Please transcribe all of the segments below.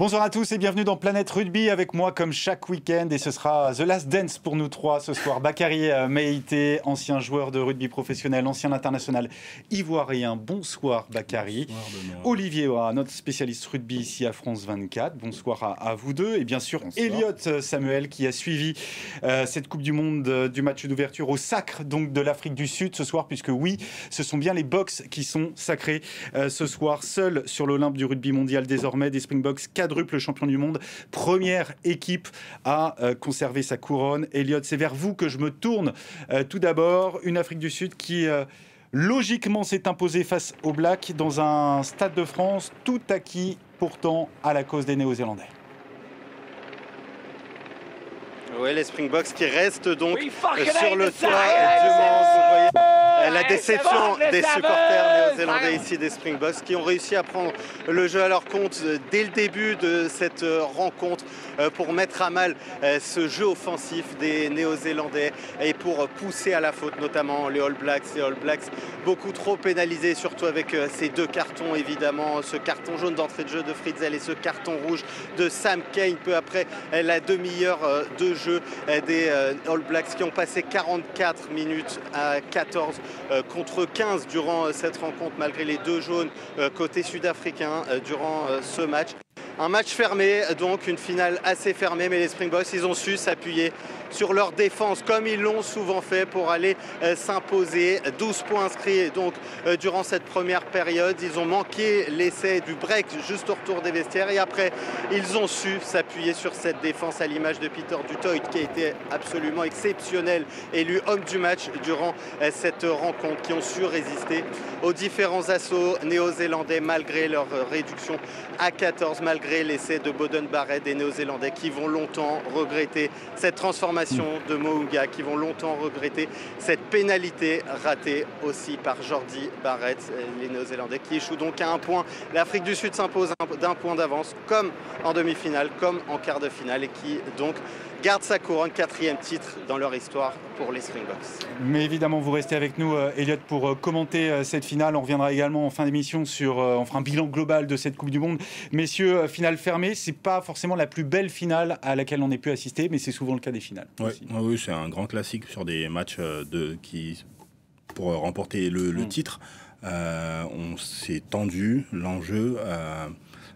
Bonsoir à tous et bienvenue dans Planète Rugby avec moi comme chaque week-end et ce sera The Last Dance pour nous trois ce soir. Bakary Meïté, ancien joueur de rugby professionnel, ancien international ivoirien. Bonsoir Bakary. Bonsoir Olivier Oa, notre spécialiste rugby ici à France 24. Bonsoir à vous deux et bien sûr Elliott Samuel qui a suivi cette Coupe du Monde du match d'ouverture au sacre donc de l'Afrique du Sud ce soir puisque oui, ce sont bien les Box qui sont sacrés ce soir, seuls sur l'Olympe du rugby mondial désormais des Springboks. Quadruple champion du monde, première équipe à conserver sa couronne. Elliott, c'est vers vous que je me tourne. Tout d'abord, une Afrique du Sud qui logiquement s'est imposée face aux Blacks dans un Stade de France tout acquis pourtant à la cause des Néo-Zélandais. Oui, les Springboks qui restent donc sur le toit du Mans. Vous voyez la déception des supporters néo-zélandais ici des Springboks qui ont réussi à prendre le jeu à leur compte dès le début de cette rencontre pour mettre à mal ce jeu offensif des Néo-Zélandais et pour pousser à la faute notamment les All Blacks. Les All Blacks beaucoup trop pénalisés, surtout avec ces deux cartons évidemment, ce carton jaune d'entrée de jeu de Fritzl et ce carton rouge de Sam Cane peu après la demi-heure de jeu des All Blacks qui ont passé 44 minutes à 14 contre 15 durant cette rencontre malgré les deux jaunes côté sud-africain durant ce match. Un match fermé, donc une finale assez fermée, mais les Springboks, ils ont su s'appuyer sur leur défense, comme ils l'ont souvent fait pour aller s'imposer. 12 points inscrits donc durant cette première période. Ils ont manqué l'essai du break juste au retour des vestiaires et après, ils ont su s'appuyer sur cette défense à l'image de Peter du Toit qui a été absolument exceptionnel, élu homme du match durant cette rencontre, qui ont su résister aux différents assauts néo-zélandais malgré leur réduction à 14, malgré l'essai de Beauden Barrett des Néo-Zélandais qui vont longtemps regretter cette transformation de Mo'unga, qui vont longtemps regretter cette pénalité ratée aussi par Jordie Barrett. Les Néo-Zélandais qui échouent donc à un point. L'Afrique du Sud s'impose d'un point d'avance comme en demi-finale, comme en quart de finale et qui donc garde sa couronne, 4e titre dans leur histoire pour les Springboks. Mais évidemment, vous restez avec nous, Elliott, pour commenter cette finale. On reviendra également en fin d'émission sur, on fera un bilan global de cette Coupe du Monde. Messieurs, finale fermée, c'est pas forcément la plus belle finale à laquelle on ait pu assister, mais c'est souvent le cas des finales. Oui, c'est un grand classique sur des matchs pour remporter le titre. On s'est tendu, l'enjeu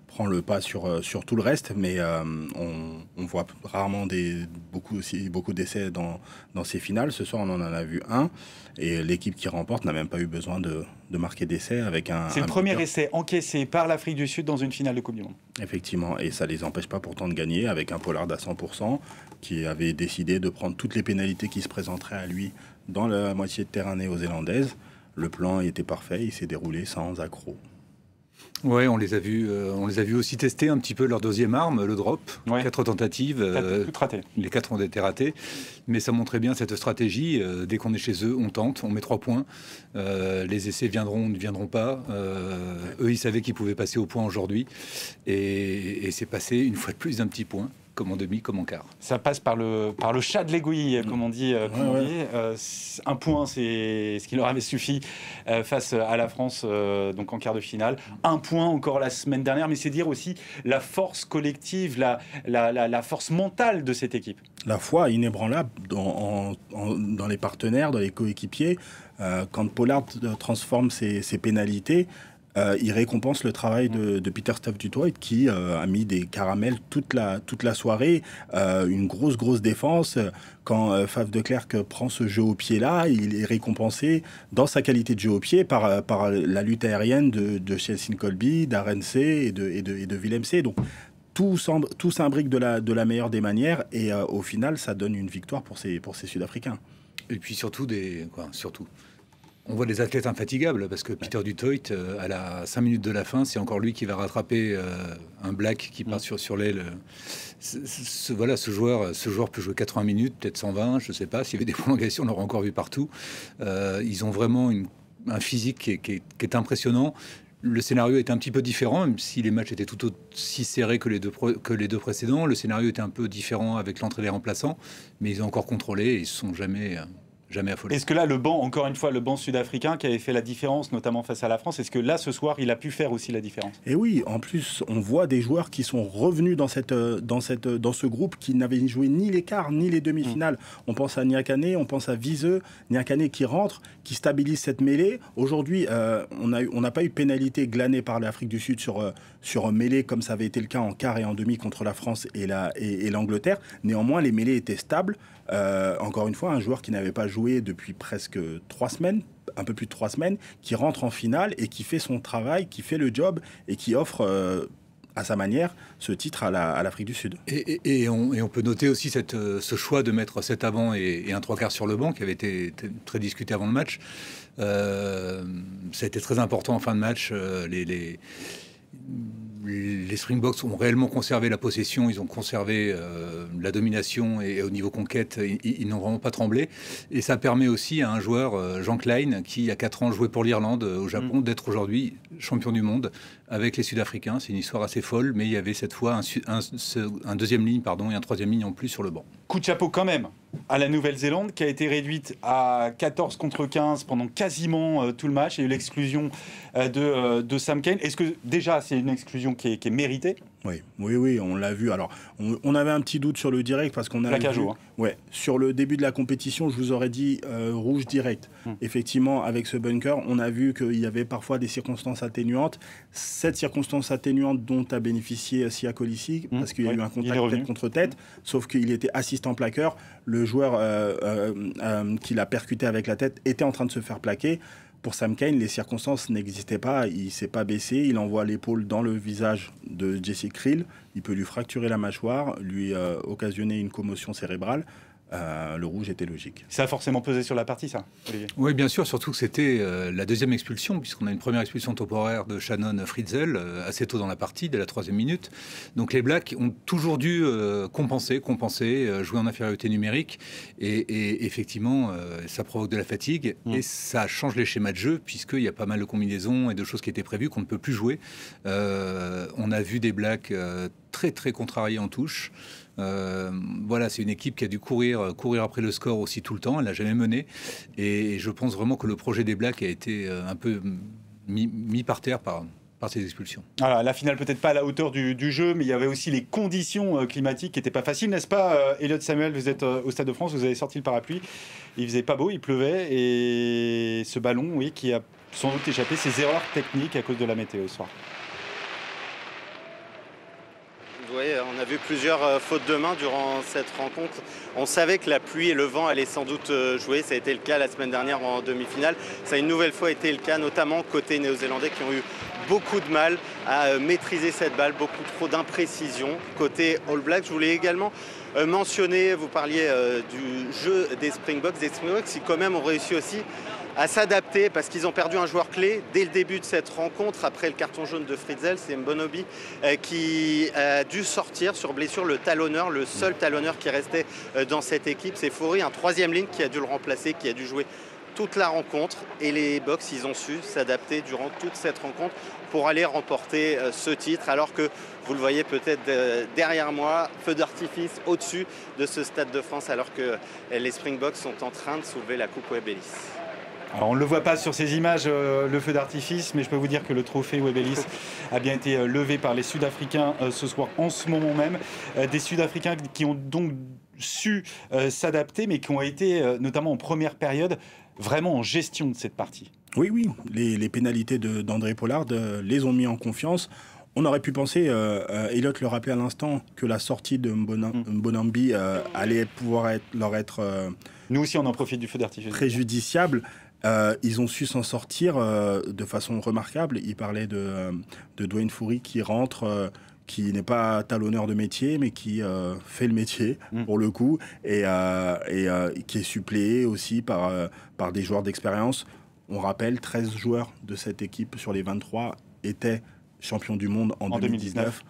prend le pas sur tout le reste, mais on voit rarement beaucoup d'essais dans ces finales. Ce soir, on en a vu un, et l'équipe qui remporte n'a même pas eu besoin de marquer d'essai avec un... C'est le premier essai encaissé par l'Afrique du Sud dans une finale de Coupe du Monde. Effectivement, et ça ne les empêche pas pourtant de gagner avec un Pollard à 100%, qui avait décidé de prendre toutes les pénalités qui se présenteraient à lui dans la moitié de terrain néo-zélandaise. Le plan était parfait, il s'est déroulé sans accroc. Oui, on les a vus aussi tester un petit peu leur deuxième arme, le drop. Ouais. 4 tentatives, les 4 ont été ratées, mais ça montrait bien cette stratégie. Dès qu'on est chez eux, on tente, on met 3 points. Les essais viendront ou ne viendront pas. Eux, ils savaient qu'ils pouvaient passer au point aujourd'hui, et c'est passé une fois de plus d'un petit point. Comme en demi, comme en quart. Ça passe par le chat de l'aiguille, comme on dit. Un point, c'est ce qui leur avait suffi face à la France donc en quart de finale. Un point encore la semaine dernière, mais c'est dire aussi la force collective, la force mentale de cette équipe. La foi inébranlable dans les partenaires, dans les coéquipiers. Quand Pollard transforme ses pénalités, il récompense le travail de Peter Steph du Toit qui a mis des caramels toute la soirée, une grosse défense. Quand Faf de Klerk prend ce jeu au pied-là, il est récompensé dans sa qualité de jeu au pied par la lutte aérienne de Chelsea Colby, d'Arence et de Willem C. Donc tout s'imbrique de la meilleure des manières et au final, ça donne une victoire pour ces Sud-Africains. Et puis surtout, on voit des athlètes infatigables parce que Peter du Toit, à la 5 minutes de la fin, c'est encore lui qui va rattraper un Black qui part sur l'aile. Ce joueur peut jouer 80 minutes, peut-être 120, je ne sais pas. S'il y avait des prolongations, on l'aurait encore vu partout. Ils ont vraiment un physique qui est impressionnant. Le scénario était un petit peu différent, même si les matchs étaient tout aussi serrés que les deux précédents. Le scénario était un peu différent avec l'entrée des remplaçants, mais ils ont encore contrôlé et ils ne se sont jamais jamais affolé. Est-ce que là, le banc, encore une fois, le banc sud-africain qui avait fait la différence, notamment face à la France, est-ce que là, ce soir, il a pu faire aussi la différence? Et oui, en plus, on voit des joueurs qui sont revenus dans ce groupe qui n'avaient joué ni les quarts ni les demi-finales. On pense à Niakhané, on pense à Viseux, Niakhané qui rentre, qui stabilise cette mêlée. Aujourd'hui, on n'a pas eu pénalité glanée par l'Afrique du Sud sur mêlée comme ça avait été le cas en quart et en demi contre la France et l'Angleterre. Néanmoins, les mêlées étaient stables. Encore une fois, un joueur qui n'avait pas joué depuis presque 3 semaines, un peu plus de 3 semaines, qui rentre en finale et qui fait son travail, qui fait le job et qui offre à sa manière ce titre à l'Afrique du Sud. Et on peut noter aussi ce choix de mettre 7 avant et un 3/4 sur le banc qui avait été très discuté avant le match. Ça a été très important en fin de match. Les Springboks ont réellement conservé la possession, ils ont conservé la domination et au niveau conquête, ils n'ont vraiment pas tremblé. Et ça permet aussi à un joueur, Jean Klein, qui il y a 4 ans jouait pour l'Irlande au Japon, d'être aujourd'hui champion du monde avec les Sud-Africains. C'est une histoire assez folle, mais il y avait cette fois un deuxième ligne et un troisième ligne en plus sur le banc. Coup de chapeau quand même à la Nouvelle-Zélande qui a été réduite à 14 contre 15 pendant quasiment tout le match. Il y a eu l'exclusion de Sam Cane. Est-ce que déjà c'est une exclusion qui est méritée? Oui, on l'a vu. Alors, on avait un petit doute sur le direct parce qu'on a vu. Ouais, sur le début de la compétition, je vous aurais dit rouge direct. Effectivement, avec ce bunker, on a vu qu'il y avait parfois des circonstances atténuantes. Cette circonstance atténuante dont a bénéficié Sia Kolisi, parce qu'il y a eu un contact tête contre tête, sauf qu'il était assistant plaqueur. Le joueur qui l'a percuté avec la tête était en train de se faire plaquer. Pour Sam Cane, les circonstances n'existaient pas. Il ne s'est pas baissé. Il envoie l'épaule dans le visage de Jesse Krill. Il peut lui fracturer la mâchoire, lui occasionner une commotion cérébrale. Le rouge était logique. Ça a forcément pesé sur la partie, ça, Olivier? Oui, bien sûr, surtout que c'était la deuxième expulsion, puisqu'on a une première expulsion temporaire de Shannon Fritzl assez tôt dans la partie, dès la 3e minute. Donc les Blacks ont toujours dû compenser, jouer en infériorité numérique. Et effectivement, ça provoque de la fatigue et ça change les schémas de jeu, puisqu'il y a pas mal de combinaisons et de choses qui étaient prévues qu'on ne peut plus jouer. On a vu des Blacks très, très contrariés en touche. Voilà, c'est une équipe qui a dû courir après le score aussi tout le temps. Elle n'a jamais mené. Et je pense vraiment que le projet des Blacks a été un peu mis par terre par ces expulsions. Voilà, la finale peut-être pas à la hauteur du jeu, mais il y avait aussi les conditions climatiques qui n'étaient pas faciles, n'est-ce pas, Elliot Samuel? Vous êtes au Stade de France, vous avez sorti le parapluie. Il faisait pas beau, il pleuvait. Et ce ballon, oui, qui a sans doute échappé ses erreurs techniques à cause de la météo ce soir. Oui, on a vu plusieurs fautes de main durant cette rencontre. On savait que la pluie et le vent allaient sans doute jouer. Ça a été le cas la semaine dernière en demi-finale. Ça a une nouvelle fois été le cas, notamment côté néo-zélandais qui ont eu beaucoup de mal à maîtriser cette balle, beaucoup trop d'imprécision. Côté All Blacks, je voulais également mentionner, vous parliez du jeu des Springboks qui quand même ont réussi aussi à s'adapter parce qu'ils ont perdu un joueur clé dès le début de cette rencontre. Après le carton jaune de Fritzl, c'est Mbonobi qui a dû sortir sur blessure, le talonneur, le seul talonneur qui restait dans cette équipe. C'est Fourie, un 3e ligne qui a dû le remplacer, qui a dû jouer toute la rencontre. Et les Boks, ils ont su s'adapter durant toute cette rencontre pour aller remporter ce titre. Alors que, vous le voyez peut-être derrière moi, feu d'artifice au-dessus de ce Stade de France, alors que les Springboks sont en train de soulever la Coupe Webb Ellis. Alors on ne le voit pas sur ces images, le feu d'artifice, mais je peux vous dire que le trophée Webb Ellis a bien été levé par les Sud-Africains ce soir, en ce moment même. Des Sud-Africains qui ont donc su s'adapter, mais qui ont été, notamment en première période, vraiment en gestion de cette partie. Oui, les pénalités d'André Pollard les ont mis en confiance. On aurait pu penser, Elliot le rappelait à l'instant, que la sortie de Mbonambi allait pouvoir leur être... Nous aussi, on en profite du feu d'artifice. Préjudiciable. Ils ont su s'en sortir de façon remarquable. Il parlait de Dwayne Fourie qui rentre, qui n'est pas talonneur de métier, mais qui fait le métier, pour le coup, et qui est suppléé aussi par des joueurs d'expérience. On rappelle, 13 joueurs de cette équipe sur les 23 étaient champions du monde en 2019.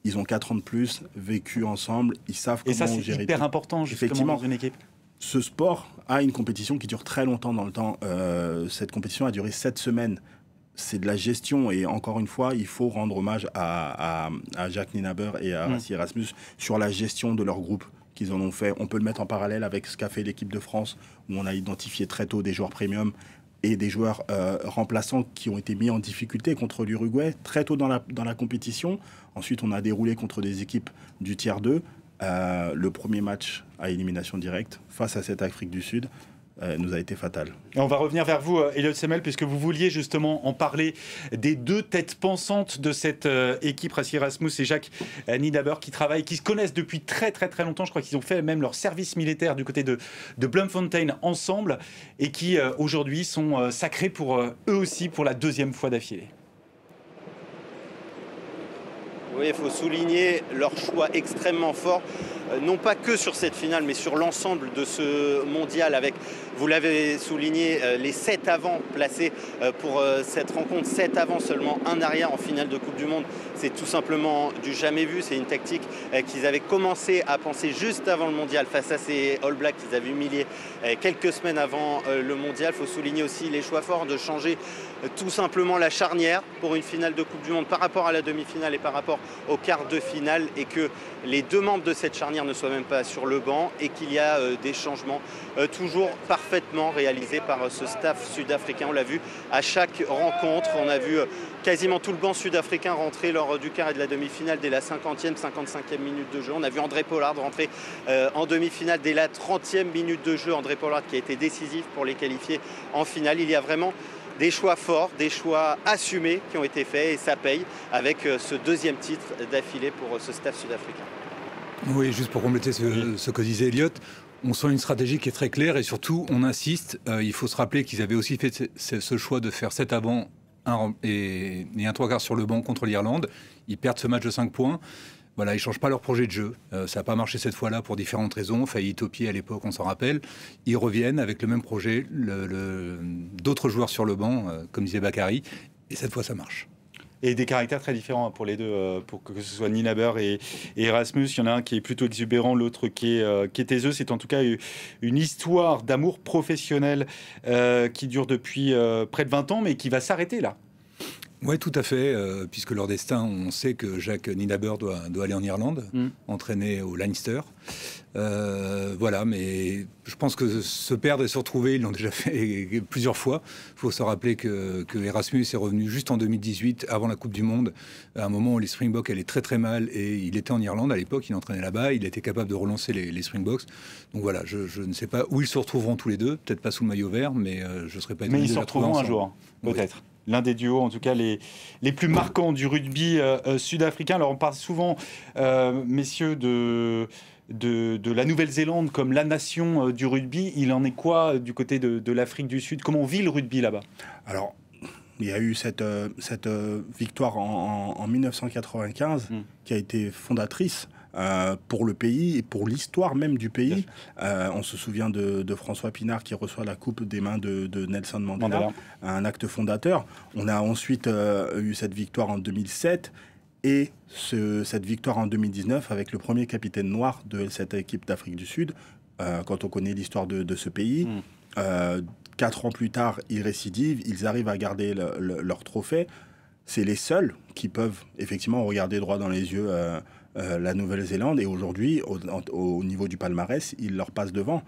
Ils ont 4 ans de plus, vécu ensemble, ils savent comment gérer. Et ça, c'est hyper important, justement, dans une équipe. Ce sport a une compétition qui dure très longtemps dans le temps. Cette compétition a duré 7 semaines. C'est de la gestion et encore une fois, il faut rendre hommage à Jacques Nienaber et à Rassi Erasmus sur la gestion de leur groupe qu'ils en ont fait. On peut le mettre en parallèle avec ce qu'a fait l'équipe de France, où on a identifié très tôt des joueurs premium et des joueurs remplaçants qui ont été mis en difficulté contre l'Uruguay très tôt dans la compétition. Ensuite, on a déroulé contre des équipes du tiers 2. Le premier match à élimination directe face à cette Afrique du Sud nous a été fatal. Et on va revenir vers vous, Elliot Semel, puisque vous vouliez justement en parler des deux têtes pensantes de cette équipe, Rassi Erasmus et Jacques Nienaber, qui travaillent, qui se connaissent depuis très très très longtemps. Je crois qu'ils ont fait même leur service militaire du côté de Bloemfontein ensemble et qui aujourd'hui sont sacrés pour eux aussi pour la deuxième fois d'affilée. Oui, il faut souligner leur choix extrêmement fort, non pas que sur cette finale, mais sur l'ensemble de ce mondial, avec, vous l'avez souligné, les 7 avants placés pour cette rencontre, 7 avants seulement, un arrière en finale de Coupe du Monde. C'est tout simplement du jamais vu, c'est une tactique qu'ils avaient commencé à penser juste avant le mondial face à ces All Blacks qu'ils avaient humiliés quelques semaines avant le mondial. Il faut souligner aussi les choix forts de changer tout simplement la charnière pour une finale de Coupe du Monde par rapport à la demi-finale et par rapport au quart de finale, et que les deux membres de cette charnière ne soient même pas sur le banc et qu'il y a des changements toujours parfaitement réalisés par ce staff sud-africain. On l'a vu à chaque rencontre, on a vu quasiment tout le banc sud-africain rentrer lors du quart et de la demi-finale dès la 50e, 55e minute de jeu. On a vu André Pollard rentrer en demi-finale dès la 30e minute de jeu. André Pollard qui a été décisif pour les qualifier en finale. Il y a vraiment des choix forts, des choix assumés qui ont été faits, et ça paye avec ce deuxième titre d'affilée pour ce staff sud-africain. Oui, juste pour compléter ce que disait Elliot, on sent une stratégie qui est très claire, et surtout on insiste, il faut se rappeler qu'ils avaient aussi fait ce choix de faire 7 avants et un 3/4 sur le banc contre l'Irlande. Ils perdent ce match de 5 points. Voilà, ils ne changent pas leur projet de jeu. Ça n'a pas marché cette fois-là pour différentes raisons. Failli au pied à l'époque, on s'en rappelle. Ils reviennent avec le même projet, d'autres joueurs sur le banc, comme disait Bakary. Et cette fois, ça marche. Et des caractères très différents pour les deux, pour que ce soit Nienaber et Erasmus. Il y en a un qui est plutôt exubérant, l'autre qui est taiseux. C'est en tout cas une histoire d'amour professionnel qui dure depuis près de 20 ans, mais qui va s'arrêter là. Oui, tout à fait, puisque leur destin, on sait que Jacques Nienaber doit aller en Irlande, entraîner au Leinster. Voilà, mais je pense que se perdre et se retrouver, ils l'ont déjà fait plusieurs fois. Il faut se rappeler que Erasmus est revenu juste en 2018, avant la Coupe du Monde, à un moment où les Springboks allaient très très mal, et il était en Irlande à l'époque, il entraînait là-bas, il était capable de relancer les Springboks. Donc voilà, je ne sais pas où ils se retrouveront tous les deux, peut-être pas sous le maillot vert, mais je ne serais pas étonné de les retrouver ensemble. Mais ils se retrouveront un jour, peut-être. Oui. L'un des duos, en tout cas, les plus marquants du rugby sud-africain. Alors, on parle souvent, messieurs, de la Nouvelle-Zélande comme la nation du rugby. Il en est quoi du côté de l'Afrique du Sud? Comment on vit le rugby là-bas? Alors, il y a eu cette victoire en 1995 qui a été fondatrice pour le pays et pour l'histoire même du pays. On se souvient de François Pinard qui reçoit la coupe des mains de Nelson Mandela, un acte fondateur. On a ensuite eu cette victoire en 2007 et cette victoire en 2019 avec le premier capitaine noir de cette équipe d'Afrique du Sud. Quand on connaît l'histoire de ce pays, 4 ans plus tard, ils récidivent, ils arrivent à garder leur trophée. C'est les seuls qui peuvent effectivement regarder droit dans les yeux la Nouvelle-Zélande, et aujourd'hui, au niveau du palmarès, ils leur passent devant.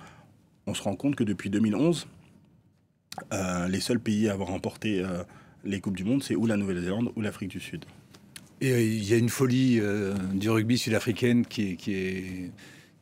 On se rend compte que depuis 2011, les seuls pays à avoir remporté les Coupes du Monde, c'est ou la Nouvelle-Zélande ou l'Afrique du Sud. Et il y a une folie du rugby sud-africaine qui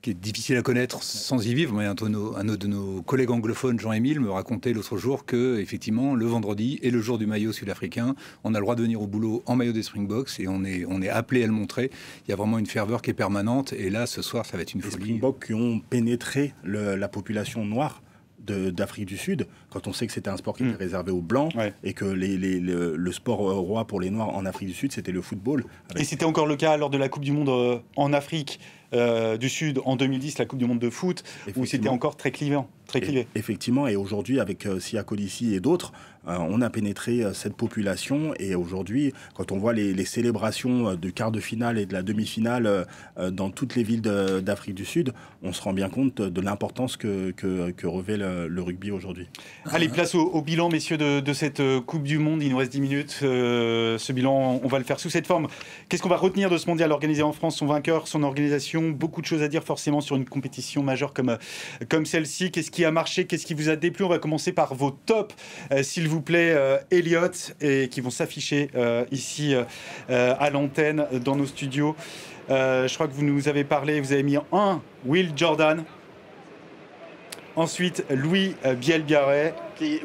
est difficile à connaître sans y vivre. Mais un de nos collègues anglophones, Jean-Émile, me racontait l'autre jour que, effectivement, le vendredi et le jour du maillot sud-africain, on a le droit de venir au boulot en maillot des Springboks, et on est appelé à le montrer. Il y a vraiment une ferveur qui est permanente, et là, ce soir, ça va être une folie. Les Springboks qui ont pénétré la population noire d'Afrique du Sud, quand on sait que c'était un sport qui était réservé aux Blancs, et que le sport roi pour les Noirs en Afrique du Sud, c'était le football. Et c'était encore le cas lors de la Coupe du Monde en Afrique du Sud en 2010, la Coupe du Monde de foot, où c'était encore très clivant. très clivé. Effectivement, et aujourd'hui, avec Sia Colissi et d'autres, on a pénétré cette population. Et aujourd'hui, quand on voit les célébrations du quart de finale et de la demi-finale dans toutes les villes d'Afrique du Sud, on se rend bien compte de l'importance que revêt le rugby aujourd'hui. Allez, place au bilan, messieurs, de cette Coupe du Monde. Il nous reste 10 minutes. Ce bilan, on va le faire sous cette forme. Qu'est-ce qu'on va retenir de ce mondial organisé en France, son vainqueur, son organisation? Beaucoup de choses à dire forcément sur une compétition majeure comme celle-ci. Qu'est-ce qui a marché? Qu'est-ce qui vous a déplu? On va commencer par vos tops, s'il vous plaît, Elliot, et qui vont s'afficher ici à l'antenne dans nos studios. Je crois que vous nous avez parlé, vous avez mis un Will Jordan. Ensuite, Louis Bielbiarré.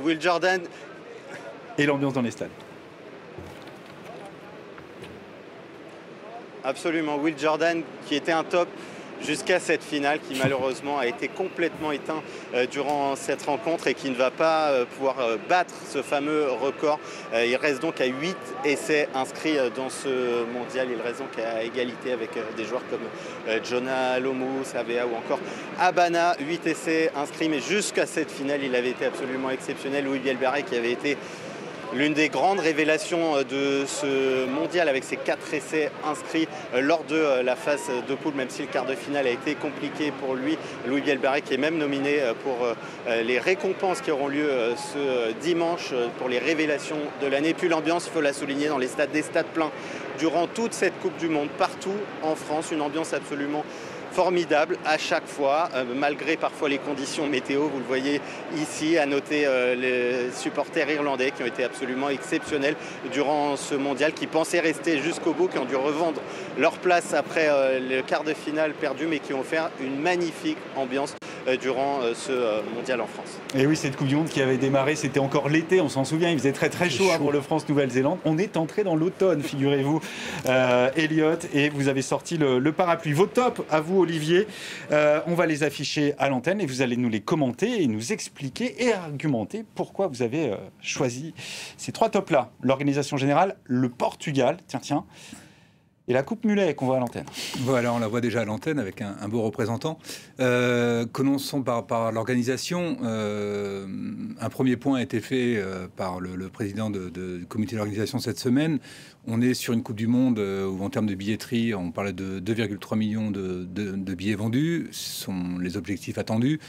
Will Jordan. Et l'ambiance dans les stades. Absolument, Will Jordan qui était un top jusqu'à cette finale qui malheureusement a été complètement éteint durant cette rencontre et qui ne va pas pouvoir battre ce fameux record. Il reste donc à 8 essais inscrits dans ce mondial. Il reste donc à égalité avec des joueurs comme Jonah Lomu, Savea ou encore Abana. 8 essais inscrits, mais jusqu'à cette finale, il avait été absolument exceptionnel. Louis Bielbiarré qui avait été l'une des grandes révélations de ce mondial avec ses 4 essais inscrits lors de la phase de poule, même si le quart de finale a été compliqué pour lui. Louis Bielbiarré qui est même nominé pour les récompenses qui auront lieu ce dimanche pour les révélations de l'année. Puis l'ambiance, il faut la souligner, dans les stades, des stades pleins durant toute cette Coupe du Monde, partout en France, une ambiance absolument formidable à chaque fois, malgré parfois les conditions météo. Vous le voyez ici, à noter les supporters irlandais qui ont été absolument exceptionnels durant ce mondial, qui pensaient rester jusqu'au bout, qui ont dû revendre leur place après le quart de finale perdu, mais qui ont fait une magnifique ambiance durant ce mondial en France. Et oui, cette Coupe du Monde qui avait démarré, c'était encore l'été, on s'en souvient, il faisait très très chaud pour le France-Nouvelle-Zélande. On est entré dans l'automne, figurez-vous, Elliot, et vous avez sorti le parapluie. Vos tops, à vous Olivier, on va les afficher à l'antenne et vous allez nous les commenter et nous expliquer et argumenter pourquoi vous avez choisi ces 3 tops-là. L'organisation générale, le Portugal, tiens, et la Coupe Mulet qu'on voit à l'antenne. Voilà, on la voit déjà à l'antenne avec un beau représentant. Commençons par l'organisation. Un premier point a été fait par le président du comité d'organisation cette semaine. On est sur une Coupe du Monde où, en termes de billetterie, on parlait de 2,3 millions de billets vendus. Ce sont les objectifs attendus.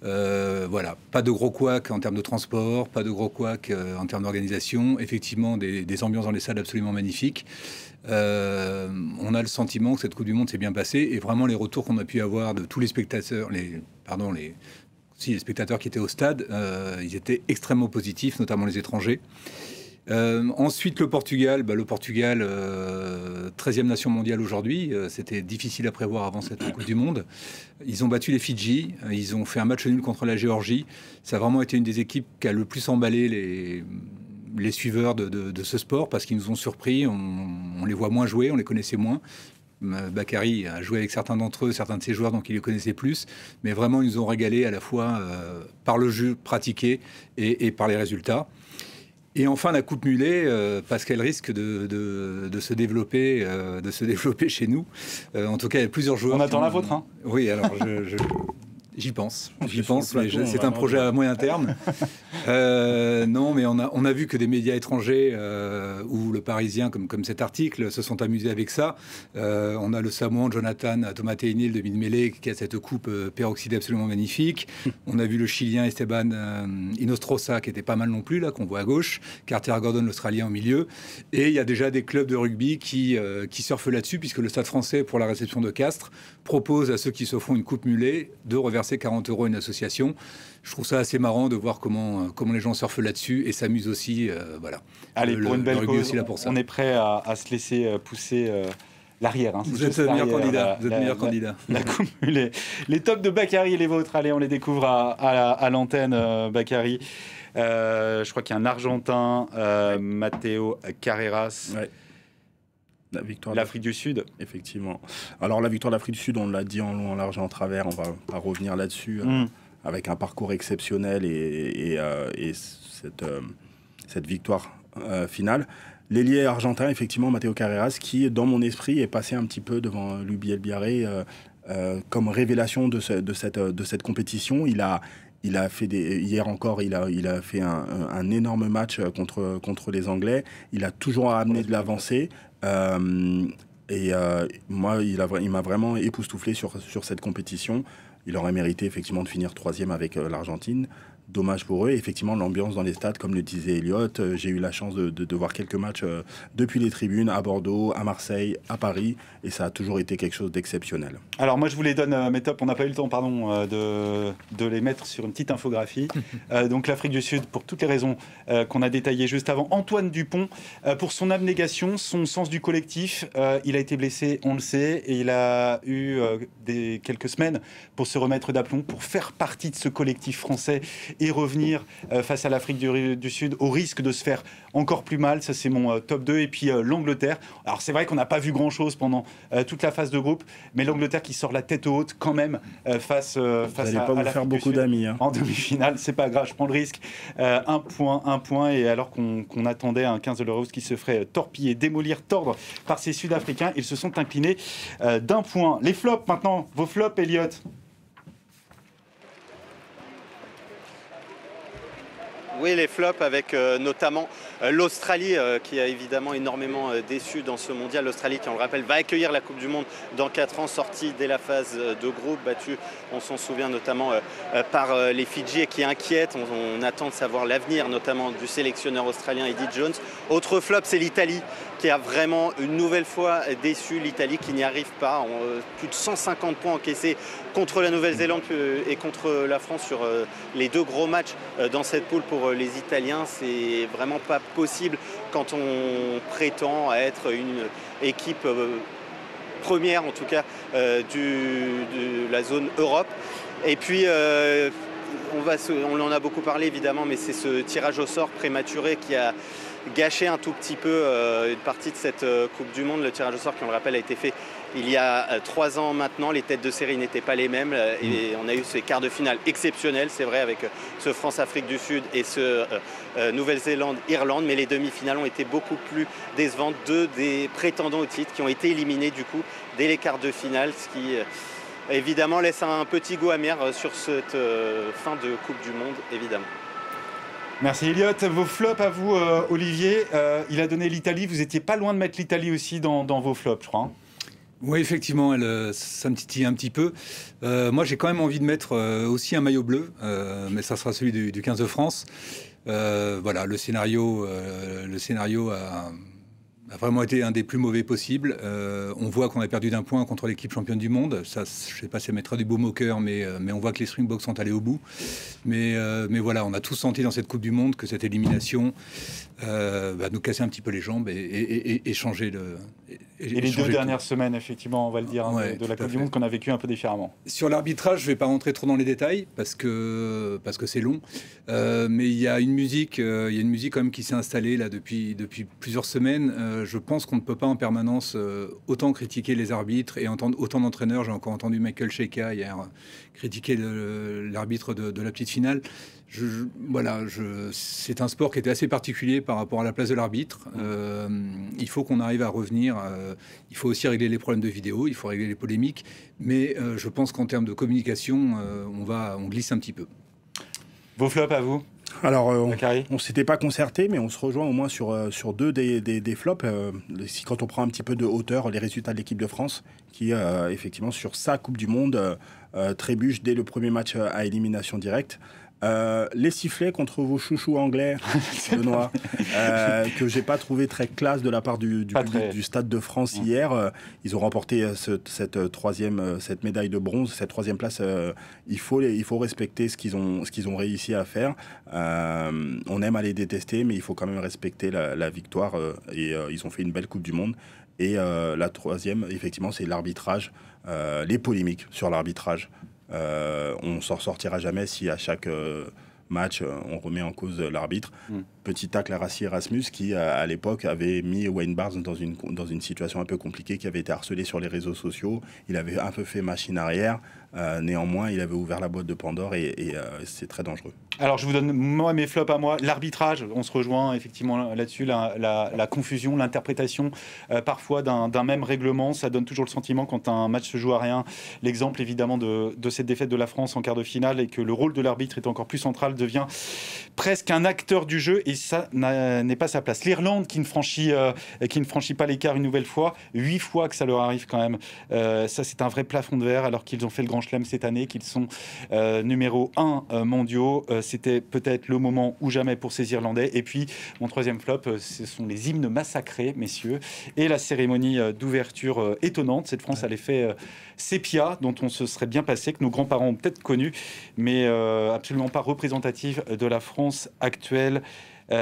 Voilà, pas de gros couacs en termes de transport, pas de gros couacs en termes d'organisation. Effectivement, des ambiances dans les salles absolument magnifiques. On a le sentiment que cette Coupe du Monde s'est bien passée et vraiment les retours qu'on a pu avoir de tous les spectateurs, les spectateurs qui étaient au stade, ils étaient extrêmement positifs, notamment les étrangers. Ensuite, le Portugal. Le Portugal, 13e nation mondiale aujourd'hui. C'était difficile à prévoir avant cette Coupe du Monde. Ils ont battu les Fidji. Ils ont fait un match nul contre la Géorgie. Ça a vraiment été une des équipes qui a le plus emballé les suiveurs de ce sport parce qu'ils nous ont surpris. On les voit moins jouer, on les connaissait moins. Bakary a joué avec certains d'entre eux, certains de ses joueurs, donc il les connaissait plus. Mais vraiment, ils nous ont régalé à la fois par le jeu pratiqué et par les résultats. Et enfin, la Coupe Mulet, parce qu'elle risque de se développer chez nous. En tout cas, il y a plusieurs joueurs. On attend la vôtre, hein. Oui, alors j'y pense, mais c'est un projet à moyen terme. Non, mais on a vu que des médias étrangers ou le Parisien, comme cet article, se sont amusés avec ça. On a le Samoan Jonathan Tomateini, le demi-mêlée, qui a cette coupe peroxydée absolument magnifique. On a vu le Chilien Esteban Inostroza, qui était pas mal non plus, là, qu'on voit à gauche. Carter Gordon, l'Australien, au milieu. Et il y a déjà des clubs de rugby qui surfent là-dessus, puisque le Stade français, pour la réception de Castres, propose à ceux qui se font une coupe mulet de reverser 40 € à une association. Je trouve ça assez marrant de voir comment les gens surfent là-dessus et s'amusent aussi. Voilà. Allez, pour une belle cause, aussi là pour ça. On est prêt à se laisser pousser l'arrière. Hein. Vous êtes le meilleur candidat. La coupe mulet. Les tops de Bakary et les vôtres. Allez, on les découvre à l'antenne, Bakary. Je crois qu'il y a un Argentin, Matteo Carreras. Ouais. L'Afrique du Sud. Effectivement. Alors la victoire de l'Afrique du Sud, on l'a dit en long, en large et en travers, on va pas revenir là-dessus, avec un parcours exceptionnel et cette victoire finale. L'ailier argentin, effectivement, Matteo Carreras, qui, dans mon esprit, est passé un petit peu devant Louis Bielbiarré comme révélation de cette compétition. Il a Il a fait hier encore, il a fait un énorme match contre les Anglais. Il a toujours amené de l'avancée. Moi, il m'a vraiment époustouflé sur cette compétition. Il aurait mérité effectivement de finir 3e avec l'Argentine. Dommage pour eux. Et effectivement, l'ambiance dans les stades, comme le disait Elliot, j'ai eu la chance de voir quelques matchs depuis les tribunes à Bordeaux, à Marseille, à Paris, et ça a toujours été quelque chose d'exceptionnel. Alors moi, je vous les donne, mes tops. On n'a pas eu le temps, pardon, de les mettre sur une petite infographie. Donc l'Afrique du Sud, pour toutes les raisons qu'on a détaillées juste avant. Antoine Dupont, pour son abnégation, son sens du collectif. Il a été blessé, on le sait, et il a eu quelques semaines pour se remettre d'aplomb, pour faire partie de ce collectif français et revenir face à l'Afrique du Sud au risque de se faire encore plus mal. Ça, c'est mon top 2. Et puis l'Angleterre. Alors, c'est vrai qu'on n'a pas vu grand-chose pendant toute la phase de groupe, mais l'Angleterre qui sort la tête haute quand même face à l'Afrique du Sud. Vous n'allez pas vous faire beaucoup d'amis. En demi-finale, c'est pas grave, je prends le risque. Un point. Et alors qu'on attendait un 15 de l'Euro qui se ferait torpiller, démolir, tordre par ces Sud-Africains, ils se sont inclinés d'un point. Les flops maintenant. Vos flops, Elliot? Oui, les flops avec notamment l'Australie qui a évidemment énormément déçu dans ce mondial. L'Australie qui, on le rappelle, va accueillir la Coupe du Monde dans 4 ans, sortie dès la phase de groupe, battue, on s'en souvient notamment par les Fidji et qui inquiète. On attend de savoir l'avenir notamment du sélectionneur australien Eddie Jones. Autre flop, c'est l'Italie qui a vraiment une nouvelle fois déçu. L'Italie qui n'y arrive pas. Plus de 150 points encaissés contre la Nouvelle-Zélande et contre la France sur les 2 gros matchs dans cette poule pour les Italiens. C'est vraiment pas possible quand on prétend à être une équipe première en tout cas de la zone Europe. Et puis on en a beaucoup parlé évidemment, mais c'est ce tirage au sort prématuré qui a gâché un tout petit peu une partie de cette Coupe du Monde. Le tirage au sort, qui on le rappelle, a été fait il y a 3 ans maintenant. Les têtes de série n'étaient pas les mêmes et on a eu ces quarts de finale exceptionnels, c'est vrai, avec ce France-Afrique du Sud et ce Nouvelle-Zélande-Irlande, mais les demi-finales ont été beaucoup plus décevantes. 2 des prétendants au titre qui ont été éliminés du coup dès les quarts de finale, ce qui évidemment laisse un petit goût amer sur cette fin de Coupe du Monde, évidemment. Merci Elliot. Vos flops à vous, Olivier. Il a donné l'Italie. Vous étiez pas loin de mettre l'Italie aussi dans vos flops, je crois. Oui, effectivement, ça me titille un petit peu. Moi, j'ai quand même envie de mettre aussi un maillot bleu, mais ça sera celui du 15 de France. Voilà, le scénario a vraiment été un des plus mauvais possibles. On voit qu'on a perdu d'1 point contre l'équipe championne du monde. Ça, je ne sais pas si ça mettra du baume au cœur, mais on voit que les Springboks sont allés au bout. Mais voilà, on a tous senti dans cette Coupe du Monde que cette élimination va nous casser un petit peu les jambes et changer le... Et les 2 dernières semaines, effectivement, on va le dire, de la Coupe du Monde qu'on a vécu un peu différemment. Sur l'arbitrage, je ne vais pas rentrer trop dans les détails parce que c'est long. Mais il y a une musique quand même qui s'est installée là depuis plusieurs semaines. Je pense qu'on ne peut pas en permanence autant critiquer les arbitres et entendre autant d'entraîneurs. J'ai encore entendu Michael Cheika hier critiquer l'arbitre de la petite finale. C'est un sport qui était assez particulier par rapport à la place de l'arbitre. Il faut qu'on arrive à revenir. Il faut aussi régler les problèmes de vidéo, il faut régler les polémiques. Mais je pense qu'en termes de communication, on glisse un petit peu. Vos flops à vous? Alors, on ne s'était pas concerté, mais on se rejoint au moins sur 2 des flops. Quand on prend un petit peu de hauteur, les résultats de l'équipe de France, qui, effectivement, sur sa Coupe du Monde, trébuche dès le premier match à élimination directe. Les sifflets contre vos chouchous anglais, Benoît, que j'ai pas trouvé très classe de la part du public du Stade de France hier. Ils ont remporté cette médaille de bronze, cette 3e place. Il faut respecter ce qu'ils ont réussi à faire. On aime à les détester, mais il faut quand même respecter la victoire. Ils ont fait une belle Coupe du Monde. Et la 3e, effectivement, c'est l'arbitrage, les polémiques sur l'arbitrage. On s'en sortira jamais si à chaque match, on remet en cause l'arbitre. Petit tacle à Rassi Erasmus qui, à l'époque, avait mis Wayne Barnes dans une situation un peu compliquée, qui avait été harcelé sur les réseaux sociaux. Il avait un peu fait machine arrière. Néanmoins, il avait ouvert la boîte de Pandore et c'est très dangereux. Alors, je vous donne mes flops à moi. L'arbitrage, on se rejoint effectivement là-dessus. La confusion, l'interprétation parfois d'un même règlement, ça donne toujours le sentiment quand un match se joue à rien. L'exemple évidemment de cette défaite de la France en quart de finale, et que le rôle de l'arbitre est encore plus central, devient presque un acteur du jeu, et ça n'est pas sa place. L'Irlande qui ne franchit pas l'écart une nouvelle fois, 8 fois que ça leur arrive quand même. Ça, c'est un vrai plafond de verre, alors qu'ils ont fait le Grand Chelem cette année, qu'ils sont numéro 1 mondiaux. C'était peut-être le moment ou jamais pour ces Irlandais. Et puis, mon troisième flop, ce sont les hymnes massacrés, messieurs, et la cérémonie d'ouverture étonnante. Cette France a l'effet sépia, dont on se serait bien passé, que nos grands-parents ont peut-être connu, mais absolument pas représentative de la France actuelle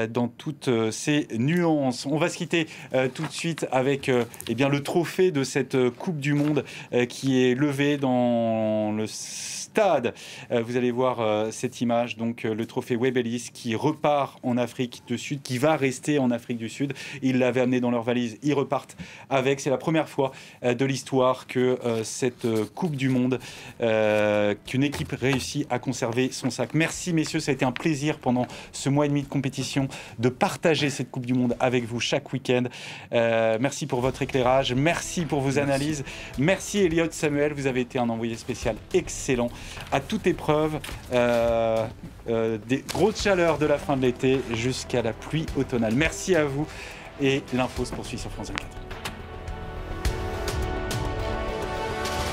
dans toutes ses nuances. On va se quitter tout de suite avec le trophée de cette Coupe du Monde qui est levé dans le stade. Vous allez voir cette image, donc le trophée Webb Ellis qui repart en Afrique du Sud, qui va rester en Afrique du Sud. Ils l'avaient amené dans leur valise, ils repartent avec. C'est la première fois de l'histoire que cette Coupe du Monde, qu'une équipe réussit à conserver son sac. Merci messieurs, ça a été un plaisir pendant ce mois et demi de compétition de partager cette Coupe du Monde avec vous chaque week-end. Merci pour votre éclairage, merci pour vos analyses. Merci Elliott Samuel, vous avez été un envoyé spécial excellent à toute épreuve, des grosses chaleurs de la fin de l'été jusqu'à la pluie automnale. Merci à vous et l'info se poursuit sur France 24.